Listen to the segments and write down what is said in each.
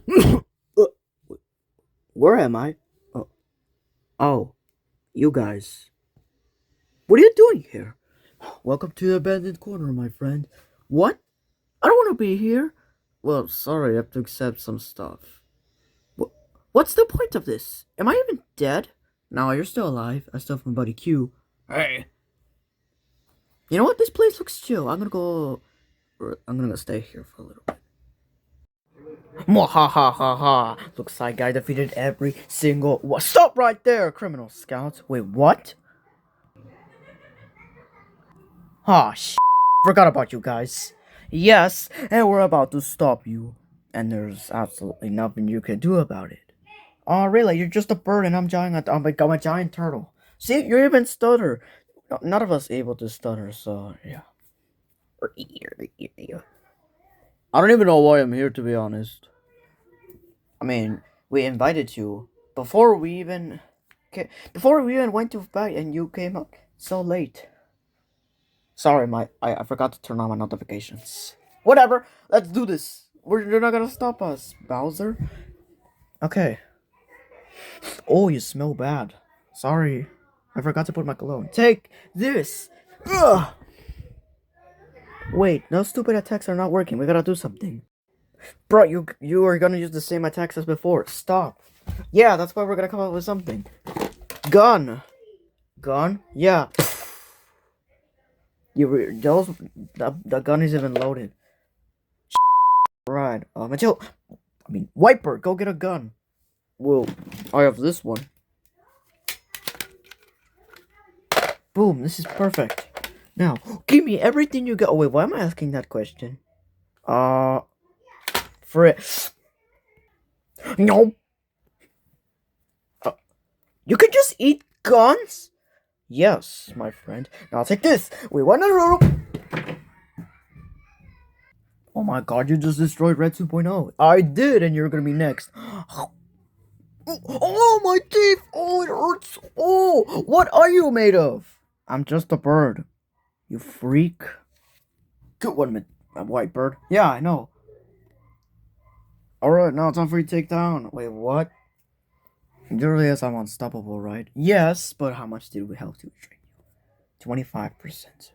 Uh, Where am I? Oh, oh, you guys. What are you doing here? Welcome to the abandoned corner, my friend. What? I don't want to be here. Well, sorry, I have to accept some stuff. Wh- What's the point of this? Am I even dead? No, you're still alive. I still have my buddy Q. Hey. You know what? This place looks chill. I'm gonna stay here for a little bit. Mwahahaha. Looks like I defeated every single. Stop right there, criminal scouts. Wait, what? Ah, forgot about you guys. Yes, and we're about to stop you. And there's absolutely nothing you can do about it. Oh, really? You're just a bird and I'm a giant turtle. See, you even stutter. None of us able to stutter, so yeah. I don't even know why I'm here, to be honest. I mean, we invited you before we even before we even went to bed, and you came up so late. Sorry, I forgot to turn on my notifications. Whatever, let's do this. You're not gonna stop us, Bowser. Okay. Oh, you smell bad. Sorry, I forgot to put my cologne. Take this. Ugh. Wait, those stupid attacks are not working. We gotta do something. Bro, you are gonna use the same attacks as before. Stop. Yeah, that's why we're gonna come up with something. Gun. Gun? Yeah. Those the gun is even loaded. Right. Until Wiper, go get a gun. Well, I have this one. Boom, this is perfect. Now, give me everything you got. Oh, wait, why am I asking that question? Uh, for it. No. Uh, you can just eat guns? Yes, my friend. Now take this. We want a rope. Oh my god, you just destroyed Red 2.0. I did, and you're gonna be next. Oh, my teeth! Oh, it hurts! Oh, what are you made of? I'm just a bird. You freak. Good one, a white bird. Yeah, I know. Alright, now it's time for you to take down. Wait, what? You realize I'm unstoppable, right? Yes, but how much did we help to train you? 25%.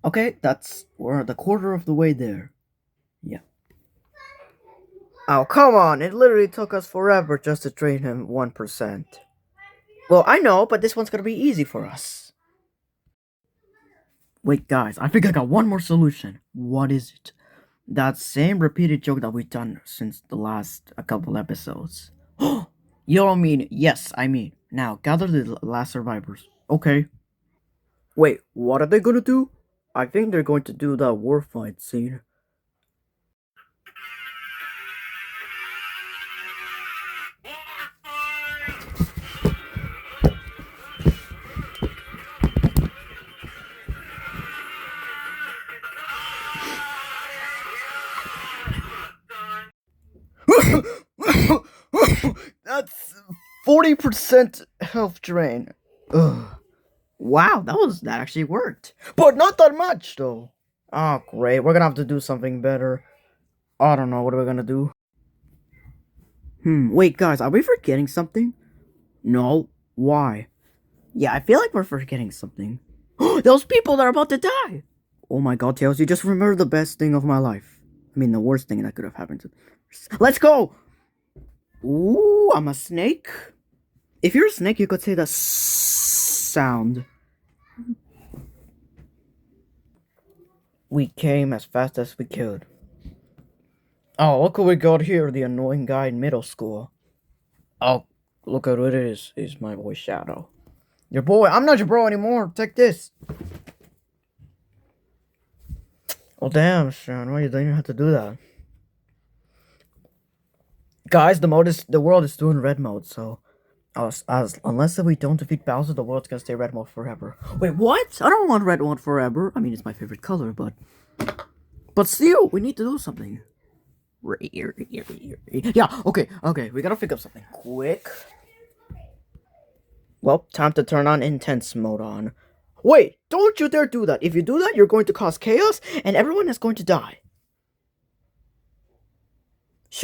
Okay, we're at the quarter of the way there. Yeah. Oh, come on. It literally took us forever just to train him 1%. Well, I know, but this one's gonna be easy for us. Wait, guys, I think I got one more solution. What is it? That same repeated joke that we've done since the last a couple episodes. You don't mean yes, I mean. Now, gather the last survivors. Okay. Wait, what are they gonna do? I think they're going to do that war fight scene. That's 40% health drain. Ugh. Wow, that actually worked. But not that much though. Oh great, we're gonna have to do something better. I don't know, what are we gonna do? Wait guys, are we forgetting something? No. Why? Yeah, I feel like we're forgetting something. Those people that are about to die! Oh my god, Tails, you just remembered the best thing of my life. I mean, the worst thing that could have happened to. Let's go! Ooh, I'm a snake. If you're a snake, you could say the sound. We came as fast as we could. Oh, look who we got here, the annoying guy in middle school. Oh, look at what it is. Is my boy Shadow. Your boy, I'm not your bro anymore. Take this. Oh damn, Sean, why you don't even have to do that? Guys, the world is still in red mode, so unless we don't defeat Bowser, the world's gonna stay red mode forever. Wait, what? I don't want red mode forever. I mean, it's my favorite color, but still, we need to do something. Yeah, okay, we gotta figure out something quick. Well, time to turn on intense mode on. Wait, don't you dare do that. If you do that, you're going to cause chaos, and everyone is going to die.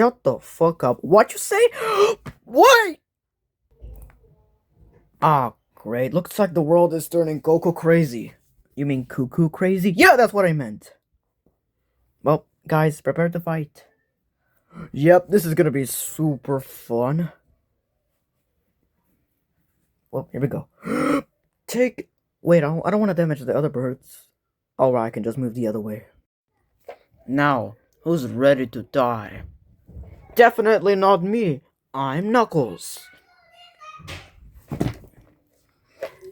shut the fuck up. What you say? What? Ah, great. Looks like the world is turning Goku crazy. You mean cuckoo crazy? Yeah, that's what I meant. Well, guys, prepare to fight. Yep, this is gonna be super fun. Well, here we go. Wait, I don't want to damage the other birds. Alright, I can just move the other way. Now, who's ready to die? Definitely not me. I'm Knuckles.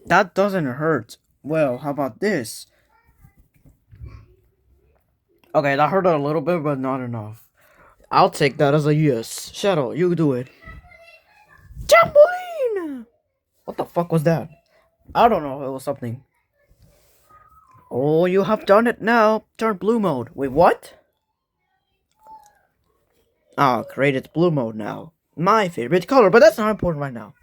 That doesn't hurt. Well, how about this? Okay, that hurt a little bit, but not enough. I'll take that as a yes. Shadow, you do it. Trampoline! What the fuck was that? I don't know, it was something. Oh, you have done it now. Turn blue mode. Wait, what? Ah, great, it's blue mode now. My favorite color, but that's not important right now.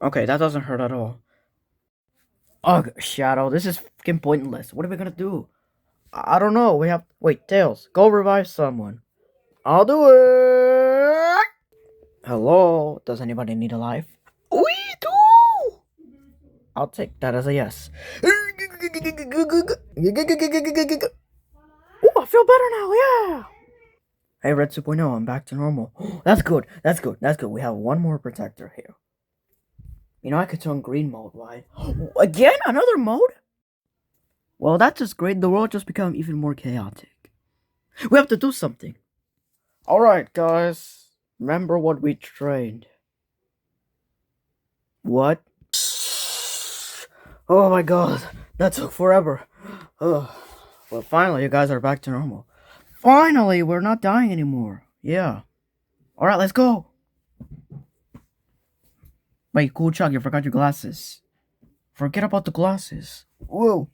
Okay, that doesn't hurt at all. Ugh, Shadow, this is fucking pointless. What are we gonna do? I don't know. Wait, Tails, go revive someone. I'll do it. Hello, does anybody need a life? We do. I'll take that as a yes. Oh, I feel better now. Yeah. Hey, Red 2.0, I'm back to normal. That's good. We have one more protector here. You know, I could turn green mode, right? Again? Another mode? Well, that's just great. The world just become even more chaotic. We have to do something. Alright, guys. Remember what we trained. What? Oh my god. That took forever. Well, finally, you guys are back to normal. Finally, we're not dying anymore. Yeah. Alright, let's go. Wait, cool Chuck, you forgot your glasses. Forget about the glasses. Whoa.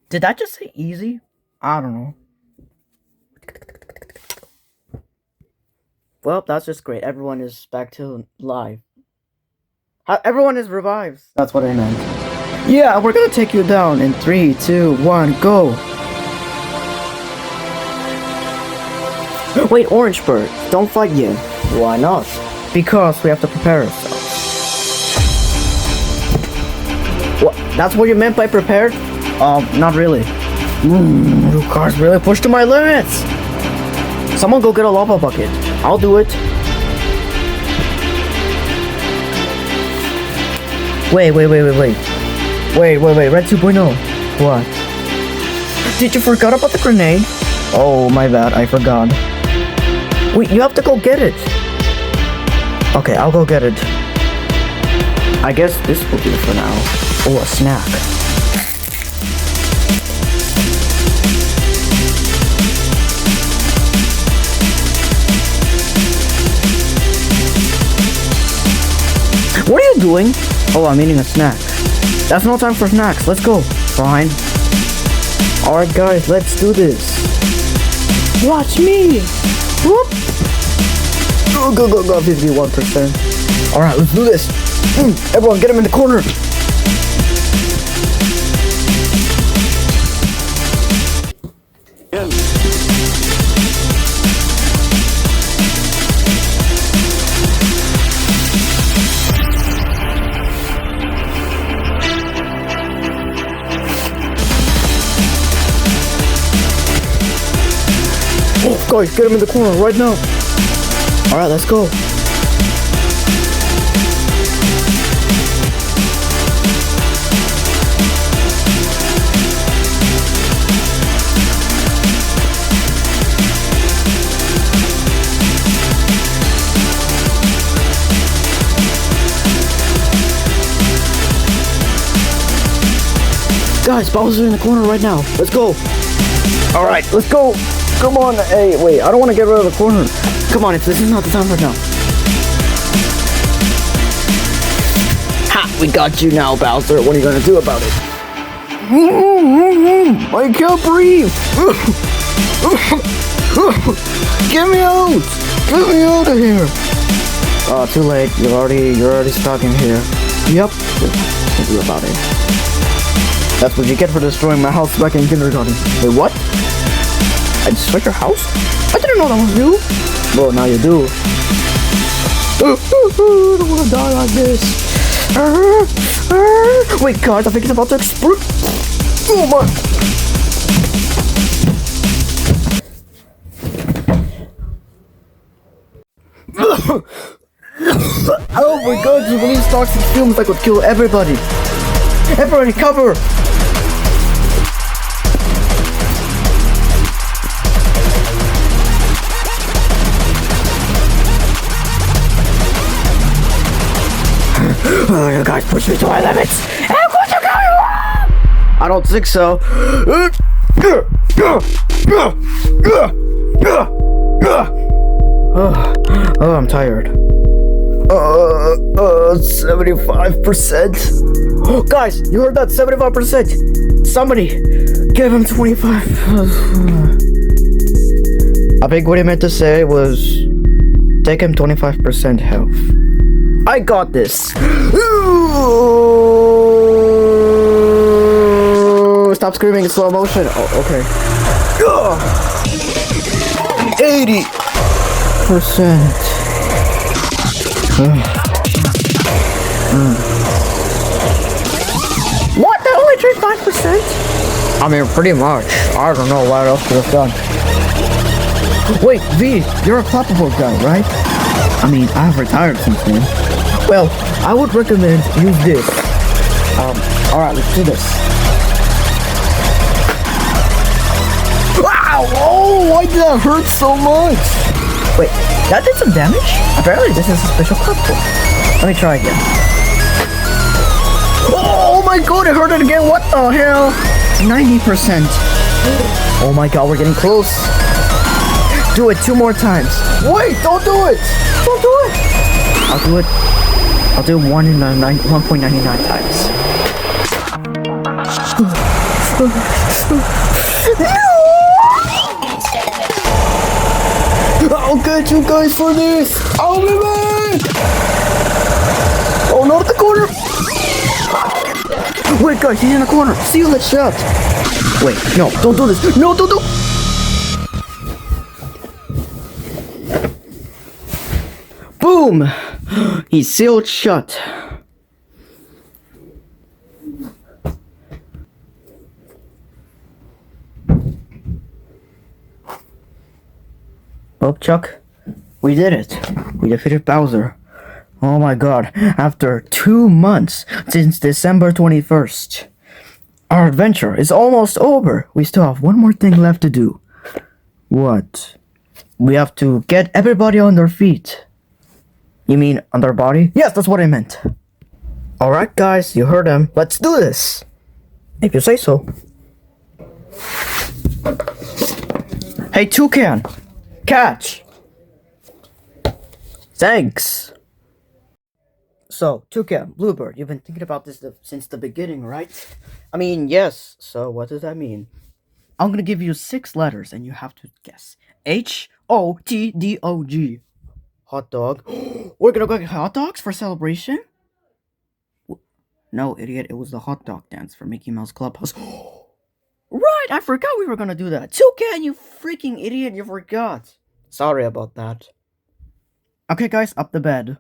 Did that just say easy? I don't know. Well, that's just great. Everyone is back to live. Everyone is revived. That's what I meant. Yeah, we're gonna take you down in 3, 2, 1, go. Wait, Orange Bird, don't fight yet. Why not? Because we have to prepare ourselves. What? That's what you meant by prepared? Not really. You cars really pushed to my limits. Someone go get a lava bucket. I'll do it. Wait, Red 2.0. What? Did you forget about the grenade? Oh, my bad, I forgot. Wait, you have to go get it. Okay, I'll go get it. I guess this will do for now. Oh, a snack. What are you doing? Oh, I'm eating a snack. That's no time for snacks. Let's go. Fine. Alright, guys, let's do this. Watch me. Whoop. Go, 51%. Alright, let's do this. Everyone, get him in the corner. Oh, guys, get him in the corner right now. Alright, let's go. Guys, Bowser's in the corner right now. Let's go. Alright, let's go. Come on. Hey, wait, I don't want to get rid of the corner. Come on, this is not the time right now. Ha! We got you now, Bowser. What are you gonna do about it? I can't breathe. Get me out! Get me out of here! Oh, too late. You're already stuck in here. Yep. Can't do about it. That's what you get for destroying my house back in kindergarten. Wait, what? I destroyed your house? I didn't know that was you. Well, now you do. I don't want to die like this. Wait, guys, I think it's about to explode. Oh my. Oh my god, you release toxic fumes that could kill everybody. Everybody cover! Oh, you guys push me to my limits. How could you go? I don't think so. Oh, I'm tired. 75%. Oh, guys, you heard that? 75%. Somebody give him 25. I think what he meant to say was take him 25% health. I got this. Ooh, stop screaming in slow motion. Oh, okay. 80%. What? That only drank 5%? I mean, pretty much. I don't know what else could have done. Wait, V, you're a Papa guy, right? I mean, I've retired since then. Well, I would recommend use this. Alright, let's do this. Wow! Oh, why did that hurt so much? Wait, that did some damage? Apparently this is a special crystal. Let me try again. Oh my god, it hurt it again. What the hell? 90%. Oh my god, we're getting close. Do it 2 more times. Wait, don't do it. Don't do it. I'll do it. I'll do 1.99 times. I'll get you guys for this! I'll be back! Oh, not the corner! Wait, guys, he's in the corner! Seal that shot! Wait, no, don't do this! No, don't do! Boom! He's sealed shut. Well, Chuck, we did it. We defeated Bowser. Oh my god, after 2 months since December 21st. Our adventure is almost over. We still have one more thing left to do. What? We have to get everybody on their feet. You mean on their body? Yes, that's what I meant. Alright guys, you heard him. Let's do this. If you say so. Hey, Toucan. Catch! Thanks! So, Toucan, Bluebird, you've been thinking about this since the beginning, right? I mean, yes. So, what does that mean? I'm gonna give you 6 letters and you have to guess. H-O-T-D-O-G. Hot dog. We're gonna go get hot dogs for celebration? No, idiot, it was the hot dog dance for Mickey Mouse Clubhouse. Right, I forgot we were gonna do that. Toucan, you freaking idiot, you forgot. Sorry about that. Okay, guys, up the bed.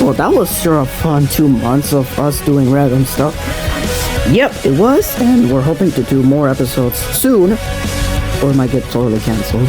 Well, that was sure a fun 2 months of us doing random stuff. Yep, it was, and we're hoping to do more episodes soon, or it might get totally cancelled.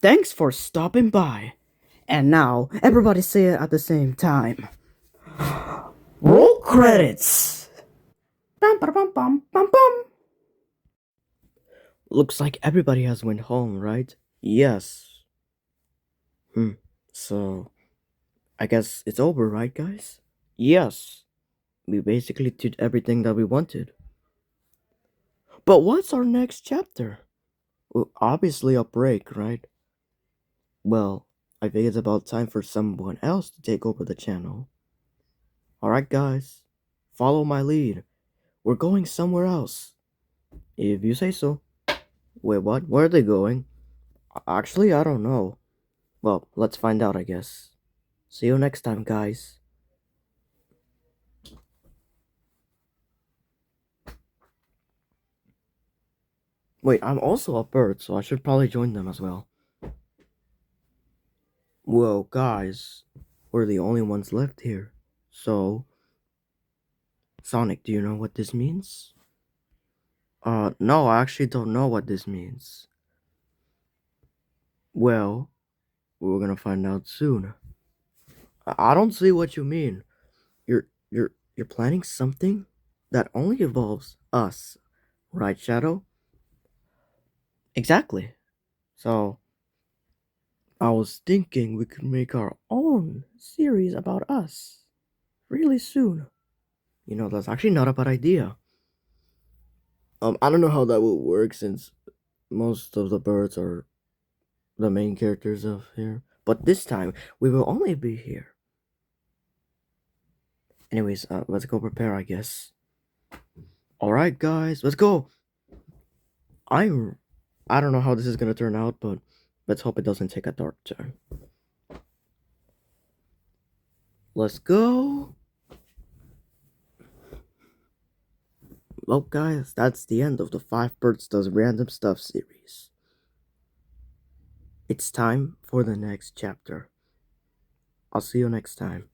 Thanks for stopping by. And now, everybody say it at the same time. Roll credits! Bum, ba, bum, bum, bum, bum. Looks like everybody has went home, right? Yes. So, I guess it's over, right, guys? Yes. We basically did everything that we wanted. But what's our next chapter? Well, obviously a break, right? Well, I think it's about time for someone else to take over the channel. Alright, guys. Follow my lead. We're going somewhere else. If you say so. Wait, what? Where are they going? Actually, I don't know. Well, let's find out, I guess. See you next time, guys. Wait, I'm also a bird, so I should probably join them as well. Whoa, guys. We're the only ones left here. So, Sonic, do you know what this means? No, I actually don't know what this means. Well, we're gonna find out soon. I don't see what you mean. You're planning something that only involves us, right, Shadow? Exactly. So, I was thinking we could make our own series about us really soon. You know, that's actually not a bad idea. I don't know how that will work since most of the birds are the main characters of here. But this time, we will only be here. Anyways, let's go prepare, I guess. Alright, guys, let's go. I don't know how this is gonna turn out, but let's hope it doesn't take a dark turn. Let's go. Well, guys, that's the end of the 5 Birds Does Random Stuff series. It's time for the next chapter. I'll see you next time.